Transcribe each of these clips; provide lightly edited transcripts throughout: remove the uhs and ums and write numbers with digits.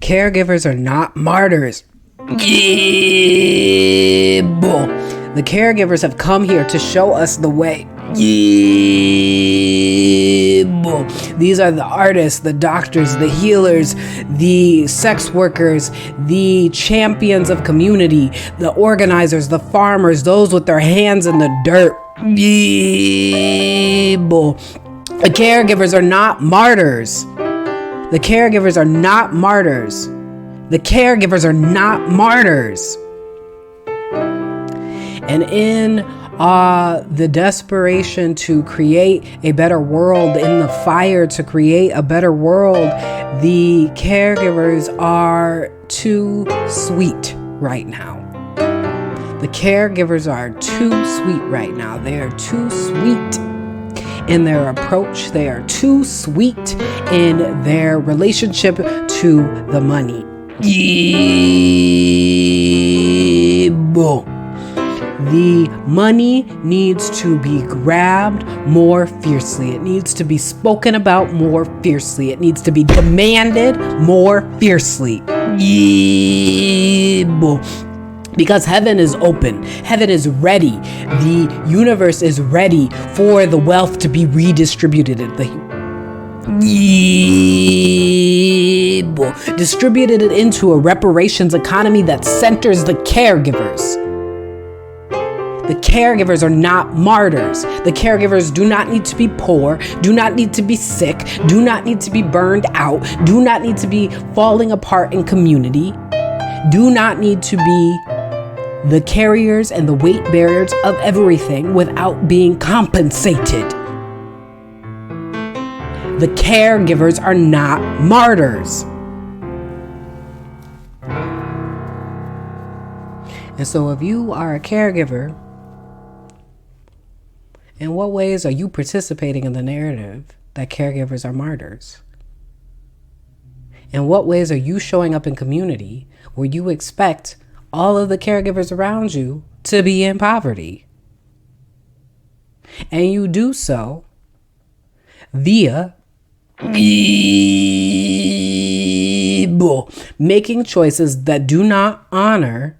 Caregivers are not martyrs. The caregivers have come here to show us the way. These are the artists, the doctors, the healers, the sex workers, the champions of community, the organizers, the farmers, those with their hands in the dirt. The caregivers are not martyrs. The caregivers are not martyrs. The caregivers are not martyrs. And in the desperation to create a better world, in the fire to create a better world, the caregivers are too sweet right now. The caregivers are too sweet right now. They are too sweet in their approach. They are too sweet in their relationship to the money. The money needs to be grabbed more fiercely. It needs to be spoken about more fiercely. It needs to be demanded more fiercely. Because heaven is open. Heaven is ready. The universe is ready for the wealth to be redistributed. Distributed into a reparations economy that centers the caregivers. The caregivers are not martyrs. The caregivers do not need to be poor, do not need to be sick, do not need to be burned out, do not need to be falling apart in community, do not need to be the carriers and the weight bearers of everything without being compensated. The caregivers are not martyrs. And so if you are a caregiver, in what ways are you participating in the narrative that caregivers are martyrs? In what ways are you showing up in community where you expect all of the caregivers around you to be in poverty? And you do so via making choices that do not honor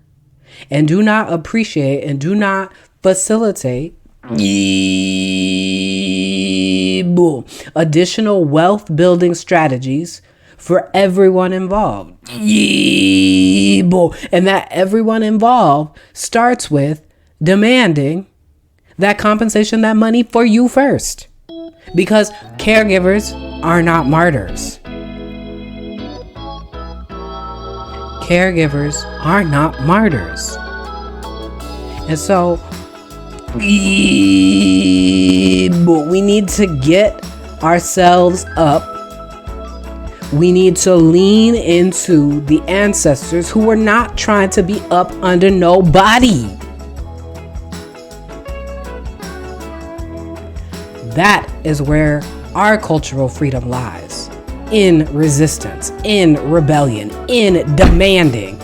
and do not appreciate and do not facilitate additional wealth building strategies for everyone involved. And that everyone involved starts with demanding that compensation, that money for you first. Because caregivers are not martyrs. Caregivers are not martyrs. And so we need to get ourselves up. We need to lean into the ancestors who were not trying to be up under nobody. That is where our cultural freedom lies. In resistance, in rebellion, in demanding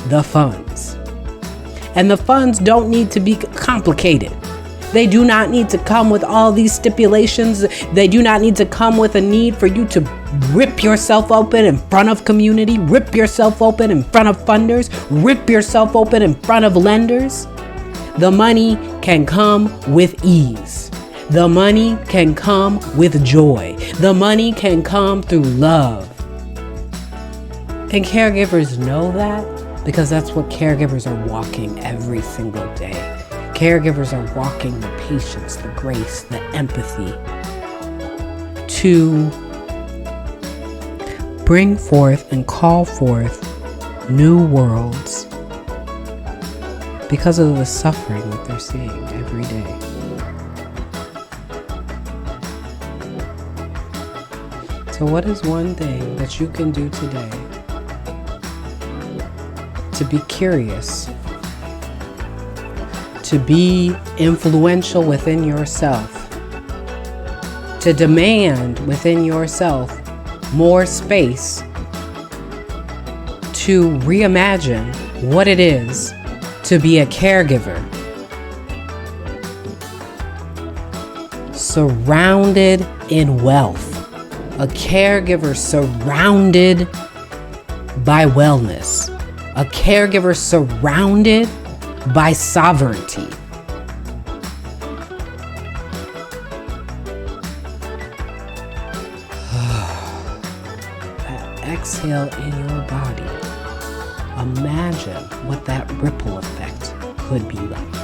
the funds. And the funds don't need to be complicated. They do not need to come with all these stipulations. They do not need to come with a need for you to rip yourself open in front of community, rip yourself open in front of funders, rip yourself open in front of lenders. The money can come with ease. The money can come with joy. The money can come through love. And caregivers know that because that's what caregivers are walking every single day. Caregivers are walking the patience, the grace, the empathy to bring forth and call forth new worlds because of the suffering that they're seeing every day. So what is one thing that you can do today to be curious, to be influential within yourself, to demand within yourself more space to reimagine what it is to be a caregiver, surrounded in wealth, A caregiver surrounded by wellness. A caregiver surrounded by sovereignty. Exhale in your body. Imagine what that ripple effect could be like.